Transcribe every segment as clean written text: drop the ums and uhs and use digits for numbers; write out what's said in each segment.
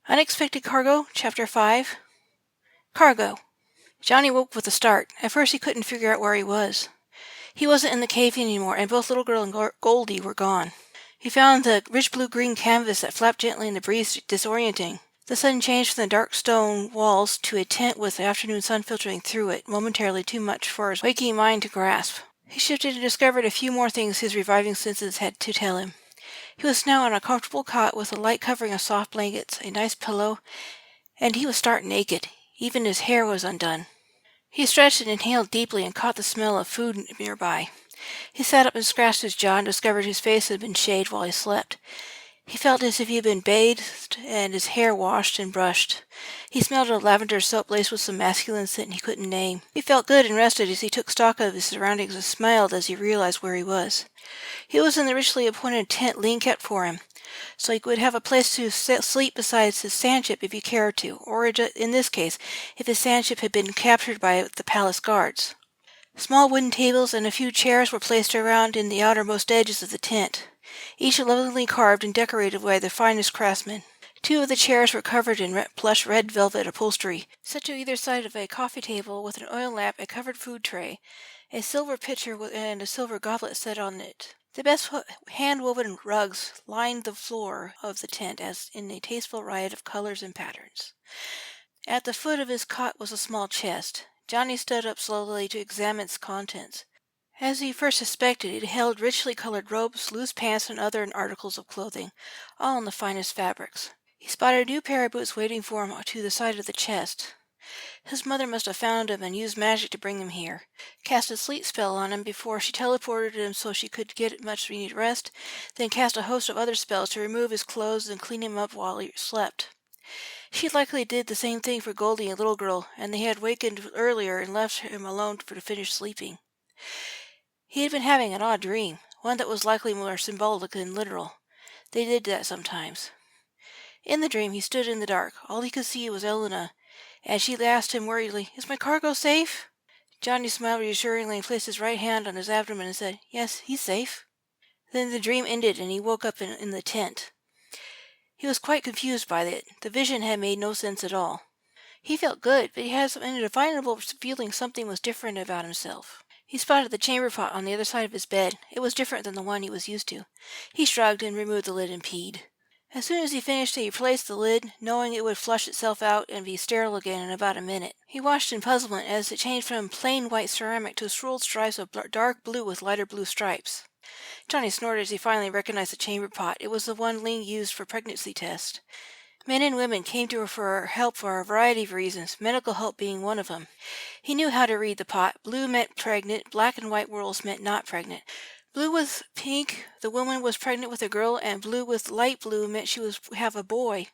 Unexpected Cargo, Chapter 5. Cargo. Johnny woke with a start. At first he couldn't figure out where he was. He wasn't in the cave anymore, and both Little Girl and Goldie were gone. He found the rich blue-green canvas that flapped gently in the breeze disorienting. The sudden change from the dark stone walls to a tent with the afternoon sun filtering through it, momentarily too much for his waking mind to grasp. He shifted and discovered a few more things his reviving senses had to tell him. He was now on a comfortable cot with a light covering of soft blankets, a nice pillow, and he was stark naked. Even his hair was undone. He stretched and inhaled deeply and caught the smell of food nearby. He sat up and scratched his jaw and discovered his face had been shaved while he slept. He felt as if he had been bathed and his hair washed and brushed. He smelled of lavender soap laced with some masculine scent he couldn't name. He felt good and rested as he took stock of his surroundings and smiled as he realized where he was. He was in the richly appointed tent Ling kept for him, so he would have a place to sleep besides his sandship if he cared to, or in this case, if his sandship had been captured by the palace guards. Small wooden tables and a few chairs were placed around in the outermost edges of the tent, each lovingly carved and decorated by the finest craftsmen. Two of the chairs were covered in plush red velvet upholstery, set to either side of a coffee table with an oil lamp, a covered food tray, a silver pitcher and a silver goblet set on it. The best hand-woven rugs lined the floor of the tent as in a tasteful riot of colors and patterns. At the foot of his cot was a small chest. Johnny stood up slowly to examine its contents. As he first suspected, it held richly colored robes, loose pants, and other articles of clothing, all in the finest fabrics. He spotted a new pair of boots waiting for him to the side of the chest. His mother must have found him and used magic to bring him here, cast a sleep spell on him before she teleported him so she could get much needed rest, then cast a host of other spells to remove his clothes and clean him up while he slept. She likely did the same thing for Goldie and Little Girl, and they had wakened earlier and left him alone to finish sleeping. He had been having an odd dream, one that was likely more symbolic than literal. They did that sometimes. In the dream, he stood in the dark. All he could see was Elena, and she asked him worriedly, "Is my cargo safe?" Johnny smiled reassuringly and placed his right hand on his abdomen and said, "Yes, he's safe." Then the dream ended and he woke up in the tent. He was quite confused by it. The vision had made no sense at all. He felt good, but he had an indefinable feeling something was different about himself. He spotted the chamber pot on the other side of his bed. It was different than the one he was used to. He shrugged and removed the lid and peed. As soon as he finished, he replaced the lid, knowing it would flush itself out and be sterile again in about a minute. He watched in puzzlement as it changed from plain white ceramic to swirled stripes of dark blue with lighter blue stripes. Johnny snorted as he finally recognized the chamber pot. It was the one Ling used for pregnancy tests. Men and women came to her for help for a variety of reasons, medical help being one of them. He knew how to read the pot. Blue meant pregnant, black and white whorls meant not pregnant. Blue with pink, the woman was pregnant with a girl, and blue with light blue meant she would have a boy.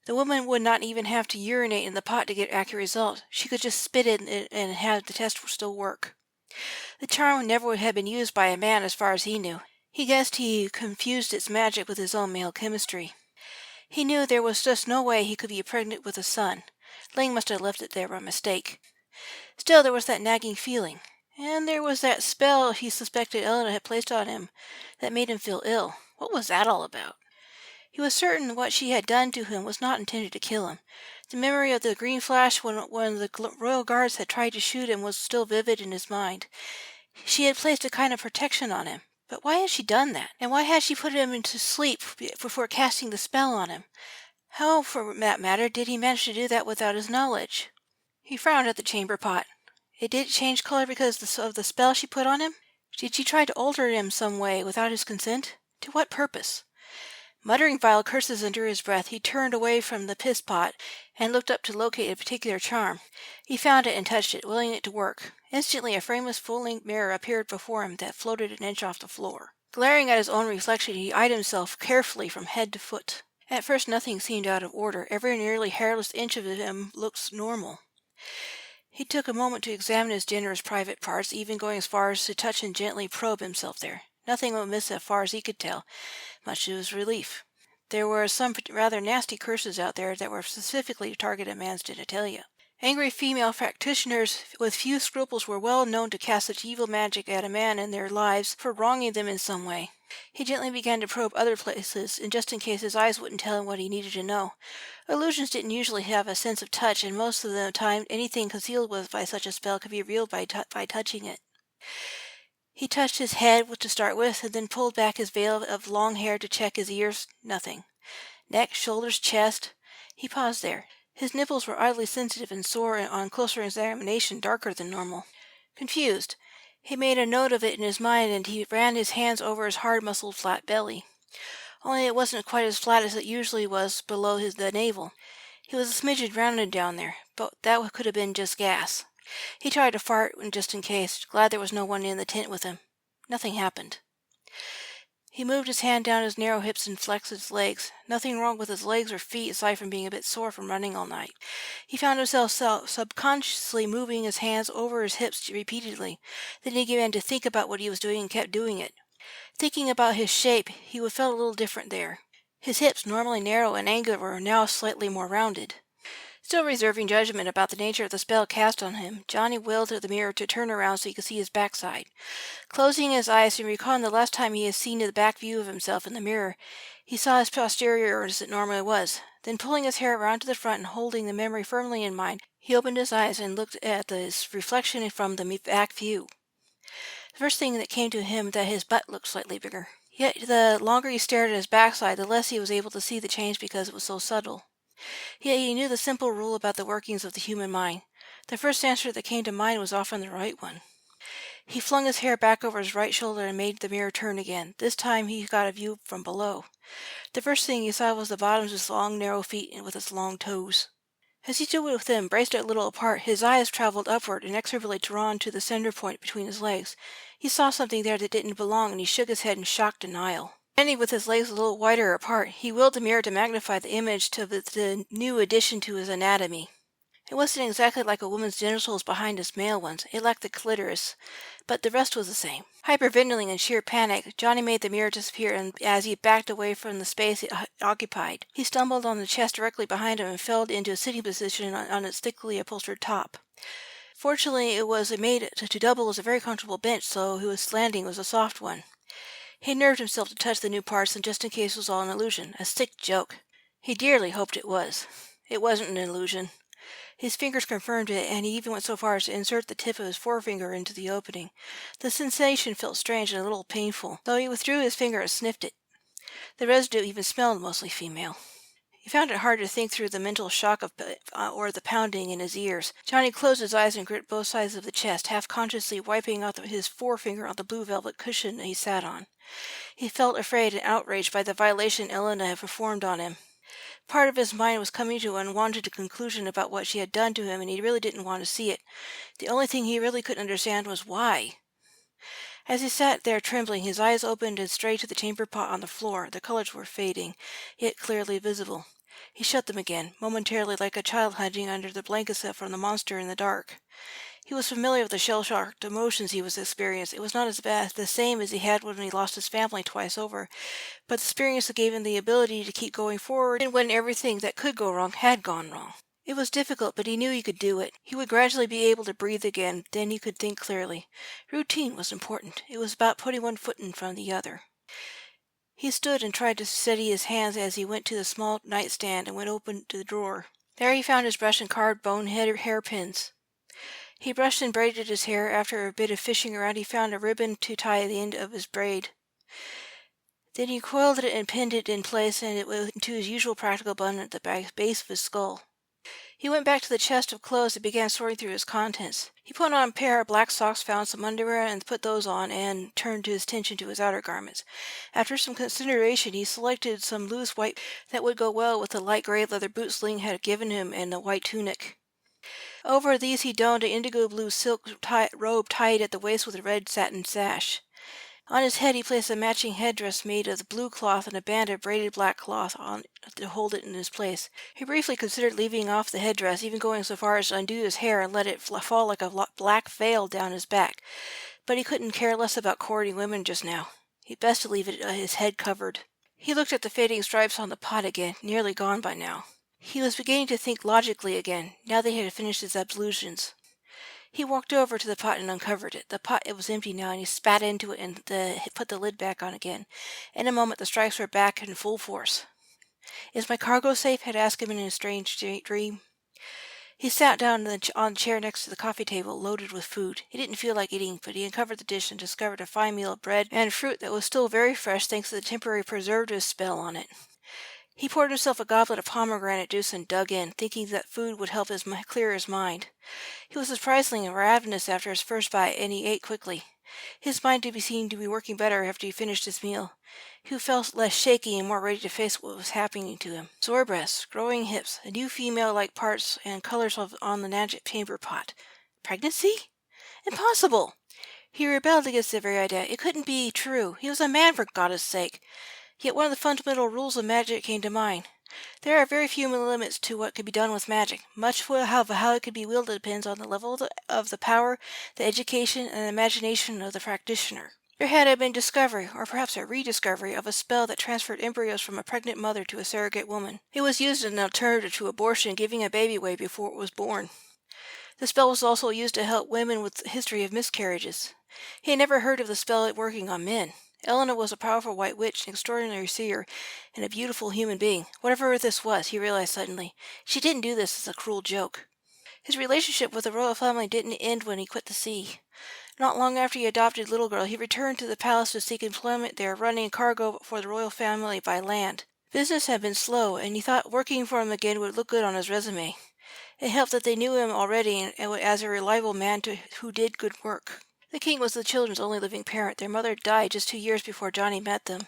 The woman would not even have to urinate in the pot to get accurate results. She could just spit in it and have the test still work. The charm never had been used by a man as far as he knew. He guessed he confused its magic with his own male chemistry. He knew there was just no way he could be pregnant with a son. Ling must have left it there by mistake. Still, there was that nagging feeling. And there was that spell he suspected Elena had placed on him that made him feel ill. What was that all about? He was certain what she had done to him was not intended to kill him. The memory of the green flash when the royal guards had tried to shoot him was still vivid in his mind. She had placed a kind of protection on him. But why had she done that? And why had she put him into sleep before casting the spell on him? How, for that matter, did he manage to do that without his knowledge? He frowned at the chamber pot. It did change color because of the spell she put on him? Did she try to alter him some way without his consent? To what purpose? Muttering vile curses under his breath, he turned away from the piss pot and looked up to locate a particular charm. He found it and touched it, willing it to work. Instantly, a frameless full-length mirror appeared before him that floated an inch off the floor. Glaring at his own reflection, he eyed himself carefully from head to foot. At first, nothing seemed out of order. Every nearly hairless inch of him looked normal. He took a moment to examine his generous private parts, even going as far as to touch and gently probe himself there. Nothing amiss as far as he could tell, much to his relief. There were some rather nasty curses out there that were specifically to target a man's genitalia. Angry female practitioners with few scruples were well known to cast such evil magic at a man in their lives for wronging them in some way. He gently began to probe other places, and just in case his eyes wouldn't tell him what he needed to know. Illusions didn't usually have a sense of touch, and most of the time anything concealed by such a spell could be revealed by touching it. He touched his head to start with, and then pulled back his veil of long hair to check his ears. Nothing. Neck, shoulders, chest. He paused there. His nipples were oddly sensitive and sore, and on closer examination darker than normal. Confused, he made a note of it in his mind, and he ran his hands over his hard-muscled flat belly. Only it wasn't quite as flat as it usually was below the navel. He was a smidgen rounded down there, but that could have been just gas. He tried to fart just in case, glad there was no one in the tent with him. Nothing happened. He moved his hand down his narrow hips and flexed his legs. Nothing wrong with his legs or feet aside from being a bit sore from running all night. He found himself subconsciously moving his hands over his hips repeatedly. Then he began to think about what he was doing and kept doing it. Thinking about his shape, he felt a little different there. His hips, normally narrow and angular, were now slightly more rounded. Still reserving judgment about the nature of the spell cast on him, Johnny willed the mirror to turn around so he could see his backside. Closing his eyes and recalling the last time he had seen the back view of himself in the mirror, he saw his posterior as it normally was. Then pulling his hair around to the front and holding the memory firmly in mind, he opened his eyes and looked at his reflection from the back view. The first thing that came to him that his butt looked slightly bigger. Yet the longer he stared at his backside, the less he was able to see the change because it was so subtle. Yet he knew the simple rule about the workings of the human mind. The first answer that came to mind was often the right one. He flung his hair back over his right shoulder and made the mirror turn again. This time he got a view from below. The first thing he saw was the bottoms of his long, narrow feet and with its long toes. As he stood with them, braced a little apart, his eyes traveled upward, inexorably drawn to the center point between his legs. He saw something there that didn't belong, and he shook his head in shocked denial. Standing with his legs a little wider apart, he willed the mirror to magnify the image to the new addition to his anatomy. It wasn't exactly like a woman's genitals behind his male ones. It lacked the clitoris, but the rest was the same. Hyperventilating in sheer panic, Johnny made the mirror disappear, and as he backed away from the space it occupied, he stumbled on the chest directly behind him and fell into a sitting position on its thickly upholstered top. Fortunately, it was made to double as a very comfortable bench, so his landing was a soft one. He nerved himself to touch the new parts, and just in case it was all an illusion. A sick joke. He dearly hoped it was. It wasn't an illusion. His fingers confirmed it, and he even went so far as to insert the tip of his forefinger into the opening. The sensation felt strange and a little painful, though he withdrew his finger and sniffed it. The residue even smelled mostly female. He found it hard to think through the mental shock or the pounding in his ears. Johnny closed his eyes and gripped both sides of the chest, half-consciously wiping out his forefinger on the blue velvet cushion he sat on. He felt afraid and outraged by the violation Elena had performed on him. Part of his mind was coming to an unwanted conclusion about what she had done to him, and he really didn't want to see it. The only thing he really couldn't understand was why. As he sat there trembling, his eyes opened and strayed to the chamber pot on the floor. The colors were fading, yet clearly visible. He shut them again, momentarily like a child hiding under the blankets from the monster in the dark. He was familiar with the shell-shocked emotions he was experiencing. It was not as bad, the same as he had when he lost his family twice over, but the experience that gave him the ability to keep going forward and when everything that could go wrong had gone wrong. It was difficult, but he knew he could do it. He would gradually be able to breathe again, then he could think clearly. Routine was important. It was about putting one foot in front of the other. He stood and tried to steady his hands as he went to the small nightstand and went open to the drawer. There he found his brush and carved bone hairpins. He brushed and braided his hair. After a bit of fishing around, he found a ribbon to tie the end of his braid. Then he coiled it and pinned it in place, and it went into his usual practical bun at the base of his skull. He went back to the chest of clothes and began sorting through its contents. He put on a pair of black socks, found some underwear, and put those on, and turned his attention to his outer garments. After some consideration, he selected some loose white that would go well with the light gray leather boots Ling had given him and the white tunic. Over these he donned an indigo blue silk robe tied at the waist with a red satin sash. On his head he placed a matching headdress made of the blue cloth and a band of braided black cloth on to hold it in its place. He briefly considered leaving off the headdress, even going so far as to undo his hair and let it fall like a black veil down his back. But he couldn't care less about courting women just now. He'd best to leave his head covered. He looked at the fading stripes on the pot again, nearly gone by now. He was beginning to think logically again, now that he had finished his ablutions. He walked over to the pot and uncovered it. The pot, it was empty now, and he spat into it and put the lid back on again. In a moment, the strikes were back in full force. "Is my cargo safe?" had asked him in a strange dream. He sat down on the chair next to the coffee table, loaded with food. He didn't feel like eating, but he uncovered the dish and discovered a fine meal of bread and fruit that was still very fresh thanks to the temporary preservative spell on it. He poured himself a goblet of pomegranate juice and dug in, thinking that food would help clear his mind. He was surprisingly ravenous after his first bite, and he ate quickly. His mind seemed to be working better after he finished his meal. He felt less shaky and more ready to face what was happening to him. Sore breasts, growing hips, new female-like parts and colors on the magic chamber pot. Pregnancy? Impossible! He rebelled against the very idea. It couldn't be true. He was a man, for God's sake. Yet one of the fundamental rules of magic came to mind. There are very few limits to what could be done with magic. Much of how it could be wielded depends on the level of the power, the education, and the imagination of the practitioner. There had been discovery, or perhaps a rediscovery, of a spell that transferred embryos from a pregnant mother to a surrogate woman. It was used as an alternative to abortion, giving a baby away before it was born. The spell was also used to help women with a history of miscarriages. He had never heard of the spell working on men. Elena was a powerful white witch, an extraordinary seer, and a beautiful human being. Whatever this was, he realized suddenly, she didn't do this as a cruel joke. His relationship with the royal family didn't end when he quit the sea. Not long after he adopted Little Girl, he returned to the palace to seek employment there, running cargo for the royal family by land. Business had been slow, and he thought working for him again would look good on his resume. It helped that they knew him already as a reliable man who did good work. The king was the children's only living parent. Their mother died just 2 years before Johnny met them.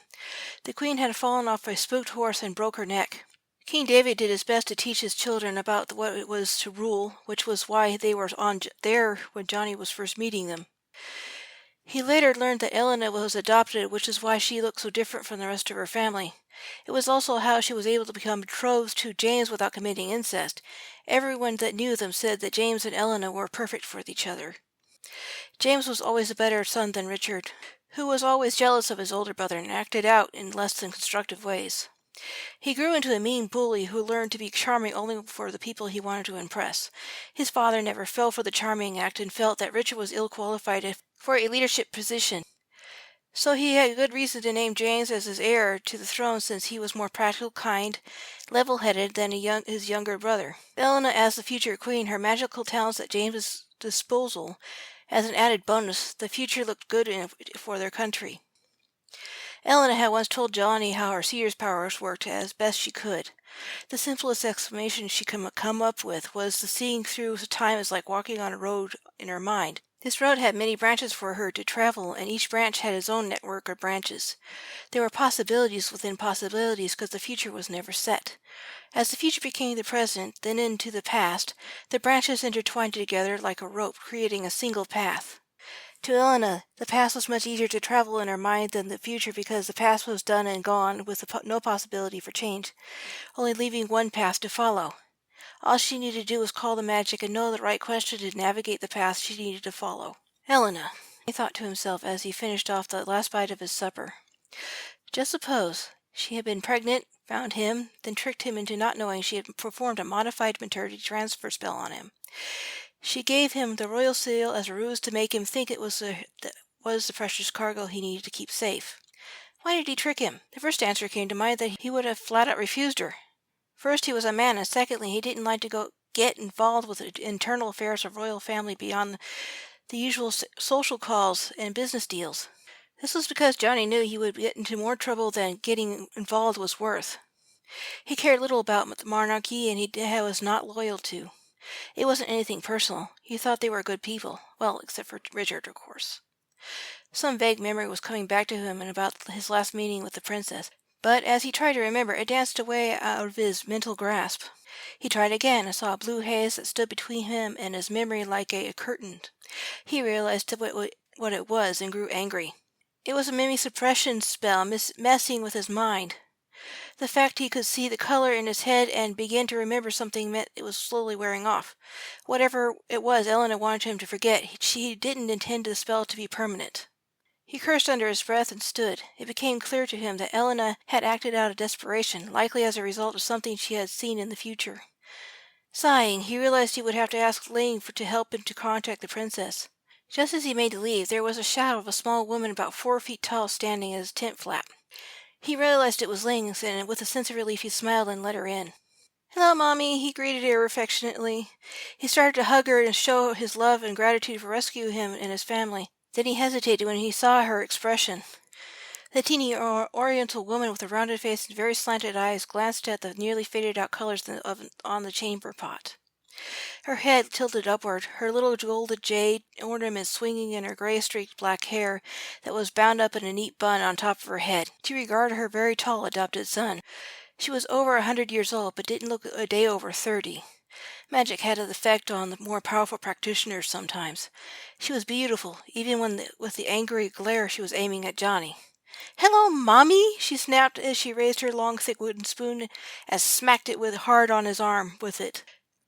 The queen had fallen off a spooked horse and broke her neck. King David did his best to teach his children about what it was to rule, which was why they were there when Johnny was first meeting them. He later learned that Elena was adopted, which is why she looked so different from the rest of her family. It was also how she was able to become betrothed to James without committing incest. Everyone that knew them said that James and Elena were perfect for each other. James was always a better son than Richard, who was always jealous of his older brother and acted out in less than constructive ways. He grew into a mean bully who learned to be charming only for the people he wanted to impress. His father never fell for the charming act and felt that Richard was ill-qualified for a leadership position. So he had good reason to name James as his heir to the throne, since he was more practical, kind, level-headed than his younger brother. Elena, as the future queen, her magical talents at James's disposal. As an added bonus, the future looked good for their country. Elena had once told Johnny how her seer's powers worked as best she could. The simplest explanation she could come up with was that seeing through time is like walking on a road in her mind. This road had many branches for her to travel, and each branch had its own network of branches. There were possibilities within possibilities because the future was never set. As the future became the present, then into the past, the branches intertwined together like a rope, creating a single path. To Elena, the past was much easier to travel in her mind than the future because the past was done and gone with no possibility for change, only leaving one path to follow. All she needed to do was call the magic and know the right question to navigate the path she needed to follow. Elena, he thought to himself as he finished off the last bite of his supper. Just suppose she had been pregnant, found him, then tricked him into not knowing she had performed a modified maternity transfer spell on him. She gave him the royal seal as a ruse to make him think it was the precious cargo he needed to keep safe. Why did he trick him? The first answer came to mind that he would have flat out refused her. First, he was a man, and secondly, he didn't like to get involved with the internal affairs of royal family beyond the usual social calls and business deals. This was because Johnny knew he would get into more trouble than getting involved was worth. He cared little about the monarchy, and he was not loyal to. It wasn't anything personal. He thought they were good people. Well, except for Richard, of course. Some vague memory was coming back to him about his last meeting with the princess, but as he tried to remember, it danced away out of his mental grasp. He tried again and saw a blue haze that stood between him and his memory like a curtain. He realized what it was and grew angry. It was a memory suppression spell messing with his mind. The fact he could see the color in his head and begin to remember something meant it was slowly wearing off. Whatever it was Elena wanted him to forget, she didn't intend the spell to be permanent. He cursed under his breath and stood. It became clear to him that Elena had acted out of desperation, likely as a result of something she had seen in the future. Sighing, he realized he would have to ask Ling to help him to contact the princess. Just as he made to leave, there was a shadow of a small woman about 4 feet tall standing at his tent flap. He realized it was Ling, and with a sense of relief he smiled and let her in. "Hello, Mommy," he greeted her affectionately. He started to hug her and show his love and gratitude for rescuing him and his family. Then he hesitated when he saw her expression. The teeny oriental woman with a rounded face and very slanted eyes glanced at the nearly faded-out colors on the chamber pot. Her head tilted upward, her little golden jade ornament swinging in her gray-streaked black hair that was bound up in a neat bun on top of her head. She regarded her very tall adopted son. She was over 100 years old, but didn't look a day over 30. Magic had an effect on the more powerful practitioners sometimes. She was beautiful, even with the angry glare she was aiming at Johnny. "Hello, Mommy!" she snapped as she raised her long, thick wooden spoon and smacked it hard on his arm with it.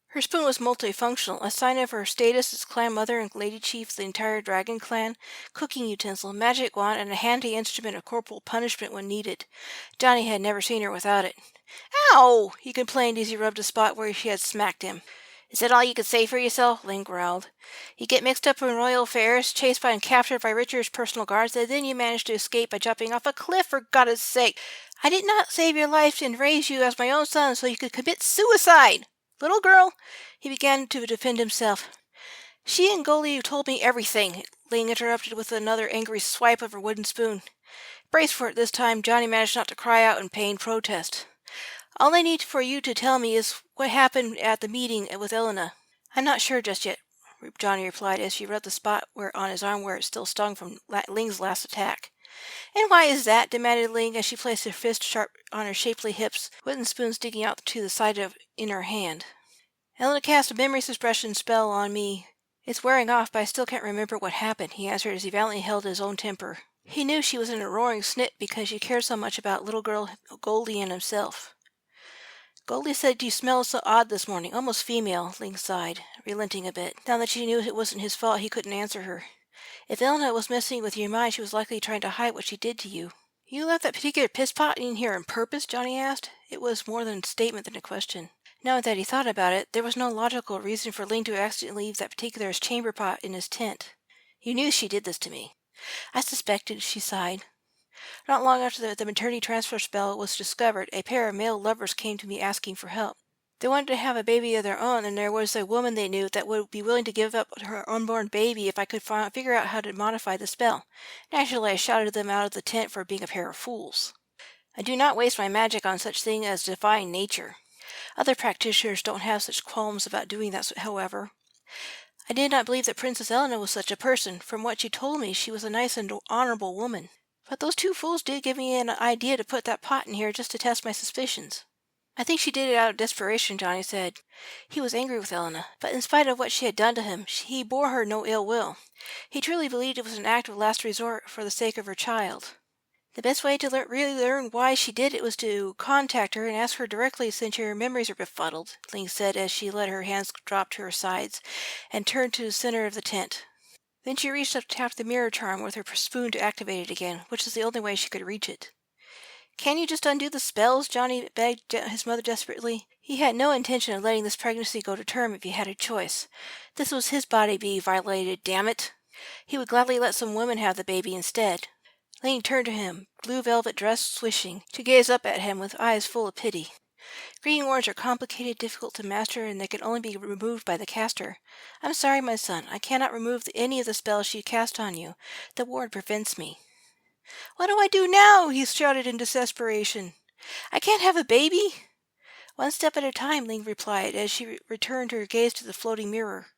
Her spoon was multifunctional, a sign of her status as clan mother and lady chief of the entire dragon clan, cooking utensil, magic wand, and a handy instrument of corporal punishment when needed. Johnny had never seen her without it. "Ow!" he complained as he rubbed a spot where she had smacked him. "Is that all you can say for yourself?" Ling growled. "You get mixed up in royal affairs, chased by and captured by Richard's personal guards, and then you manage to escape by jumping off a cliff, for God's sake! I did not save your life and raise you as my own son so you could commit suicide! Little girl," he began to defend himself. "She and Goldie told me everything," Ling interrupted with another angry swipe of her wooden spoon. Brace for it this time, Johnny managed not to cry out in pained protest. "All I need for you to tell me is what happened at the meeting with Elena." "I'm not sure just yet," Johnny replied as she rubbed the spot on his arm where it still stung from Ling's last attack. "And why is that?" demanded Ling as she placed her fist sharp on her shapely hips, wooden spoon sticking out to the side in her hand. "Elena cast a memory suppression spell on me. It's wearing off, but I still can't remember what happened," he answered as he valiantly held his own temper. He knew she was in a roaring snit because she cared so much about little girl Goldie and himself. "Goldie said you smelled so odd this morning, almost female," Ling sighed, relenting a bit. Now that she knew it wasn't his fault, he couldn't answer her. "If Elena was messing with your mind, she was likely trying to hide what she did to you." "You left that particular piss pot in here on purpose?" Johnny asked. It was more than a statement than a question. Now that he thought about it, there was no logical reason for Ling to accidentally leave that particular chamber pot in his tent. "You knew she did this to me." "I suspected," she sighed. "Not long after the maternity transfer spell was discovered, a pair of male lovers came to me asking for help. They wanted to have a baby of their own, and there was a woman they knew that would be willing to give up her unborn baby if I could figure out how to modify the spell. Naturally, I shouted them out of the tent for being a pair of fools. I do not waste my magic on such thing as defying nature. Other practitioners don't have such qualms about doing that, however. I did not believe that Princess Elena was such a person. From what she told me, she was a nice and honorable woman. But those two fools did give me an idea to put that pot in here just to test my suspicions." "I think she did it out of desperation," Johnny said. He was angry with Elena, but in spite of what she had done to him, he bore her no ill will. He truly believed it was an act of last resort for the sake of her child. "The best way to really learn why she did it was to contact her and ask her directly since your memories are befuddled," Ling said as she let her hands drop to her sides and turned to the center of the tent. Then she reached up to tap the mirror charm with her spoon to activate it again, which is the only way she could reach it. "Can't you just undo the spells?" Johnny begged his mother desperately. He had no intention of letting this pregnancy go to term if he had a choice. This was his body being violated, damn it! He would gladly let some woman have the baby instead. Ling turned to him, blue velvet dress swishing, to gaze up at him with eyes full of pity. "Green wards are complicated, difficult to master, and they can only be removed by the caster. I'm sorry, my son. I cannot remove any of the spells she cast on you. The ward prevents me." "What do I do now?" he shouted in desperation. "I can't have a baby?" "One step at a time," Ling replied as she returned her gaze to the floating mirror.